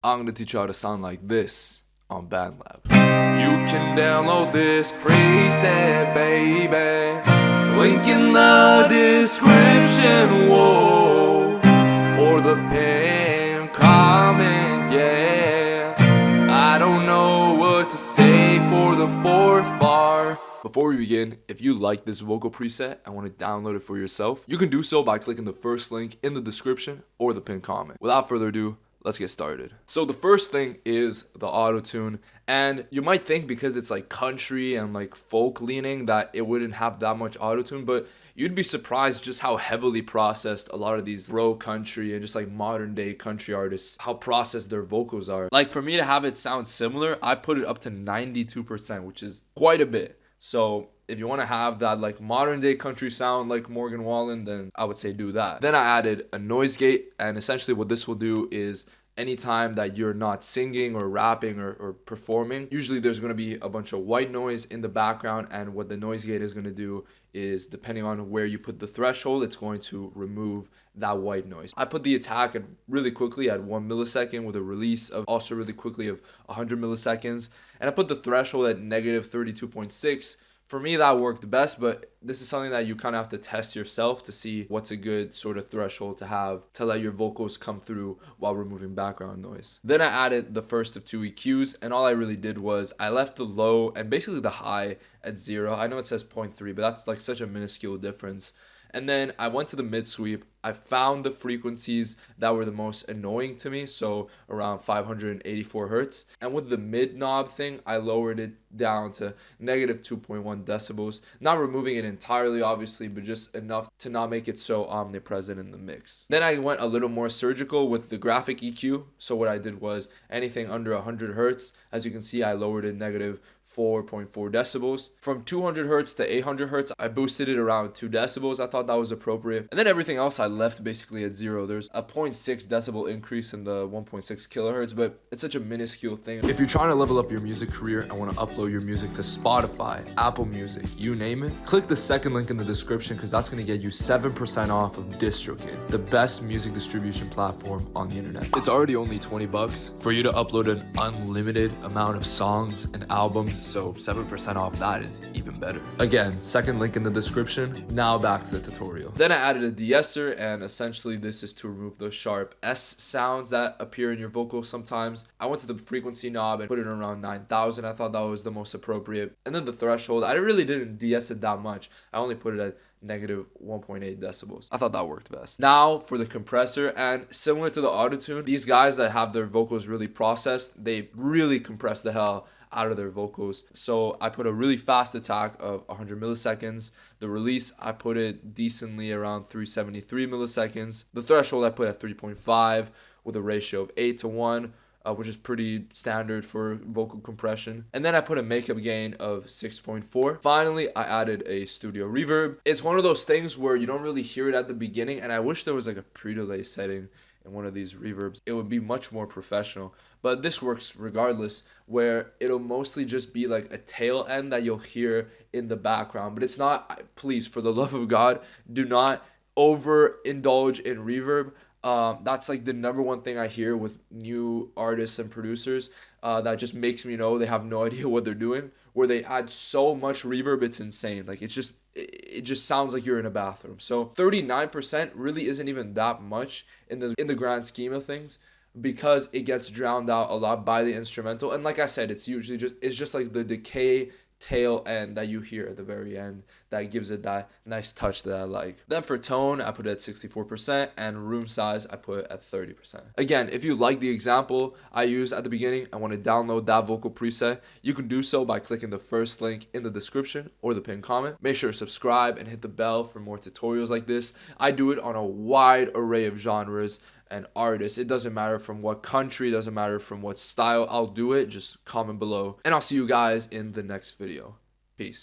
I'm gonna teach you how to sound like this on Bandlab. You can download this preset, baby. Link in the description, whoa. Or the pinned comment, yeah. I don't know what to say for the fourth bar. Before we begin, if you like this vocal preset and want to download it for yourself, you can do so by clicking the first link in the description or the pinned comment. Without further ado, let's get started. So the first thing is the auto-tune, and you might think because it's like country and like folk leaning that it wouldn't have that much auto-tune, but you'd be surprised just how heavily processed a lot of these bro country and just like modern day country artists, how processed their vocals are. Like for me to have it sound similar, I put it up to 92%, which is quite a bit. So if you want to have that like modern day country sound like Morgan Wallen, then I would say do that. Then I added a noise gate, and essentially what this will do is anytime that you're not singing or rapping or performing, usually there's going to be a bunch of white noise in the background, and what the noise gate is going to do is, depending on where you put the threshold, it's going to remove that white noise. I put the attack at really quickly at 1 millisecond with a release of also really quickly of 100 milliseconds, and I put the threshold at negative 32.6. For me, that worked best, but this is something that you kind of have to test yourself to see what's a good sort of threshold to have to let your vocals come through while removing background noise. Then I added the first of two EQs, and all I really did was I left the low and basically the high at 0. I know it says 0.3, but that's like such a minuscule difference. And then I went to the mid sweep. I found the frequencies that were the most annoying to me, so around 584 hertz. And with the mid knob thing, I lowered it down to negative 2.1 decibels. Not removing it entirely, obviously, but just enough to not make it so omnipresent in the mix. Then I went a little more surgical with the graphic EQ. So what I did was anything under 100 hertz, as you can see, I lowered it negative 4.4 decibels. From 200 hertz to 800 hertz, I boosted it around 2 decibels. I thought that was appropriate. And then everything else I left basically at 0. There's a 0.6 decibel increase in the 1.6 kilohertz, but it's such a minuscule thing. If you're trying to level up your music career and want to upload your music to Spotify, Apple Music, you name it, click the second link in the description, because that's going to get you 7% off of DistroKid, the best music distribution platform on the internet. It's already only 20 bucks for you to upload an unlimited amount of songs and albums, so 7% off that is even better. Again, second link in the description. Now back to the tutorial. Then I added a de-esser, and essentially this is to remove the sharp S sounds that appear in your vocals sometimes. I went to the frequency knob and put it around 9,000. I thought that was the most appropriate. And then the threshold, I really didn't de-ess it that much. I only put it at negative 1.8 decibels. I thought that worked best. Now for the compressor, and similar to the auto-tune, these guys that have their vocals really processed, they really compress the hell out of their vocals. So I put a really fast attack of 100 milliseconds. The release, I put it decently around 373 milliseconds. The threshold I put at 3.5 with a ratio of 8:1. Which is pretty standard for vocal compression. And then I put a makeup gain of 6.4. Finally, I added a studio reverb. It's one of those things where you don't really hear it at the beginning, and I wish there was like a pre-delay setting in one of these reverbs. It would be much more professional, but this works regardless, where it'll mostly just be like a tail end that you'll hear in the background. But it's not, please, for the love of God, do not overindulge in reverb. That's like the number one thing I hear with new artists and producers, that just makes me know they have no idea what they're doing, where they add so much reverb, it's insane. Like it just sounds like you're in a bathroom. So 39% really isn't even that much in the grand scheme of things, because it gets drowned out a lot by the instrumental. And like I said, it's just like the decay tail end that you hear at the very end that gives it that nice touch that I like. Then for tone, I put it at 64%, and room size I put at 30%. Again, if you like the example I used at the beginning and want to download that vocal preset, you can do so by clicking the first link in the description or the pinned comment. Make sure to subscribe and hit the bell for more tutorials like this. I do it on a wide array of genres and artists. It doesn't matter from what country, it doesn't matter from what style. I'll do it. Just comment below, and I'll see you guys in the next video. Peace.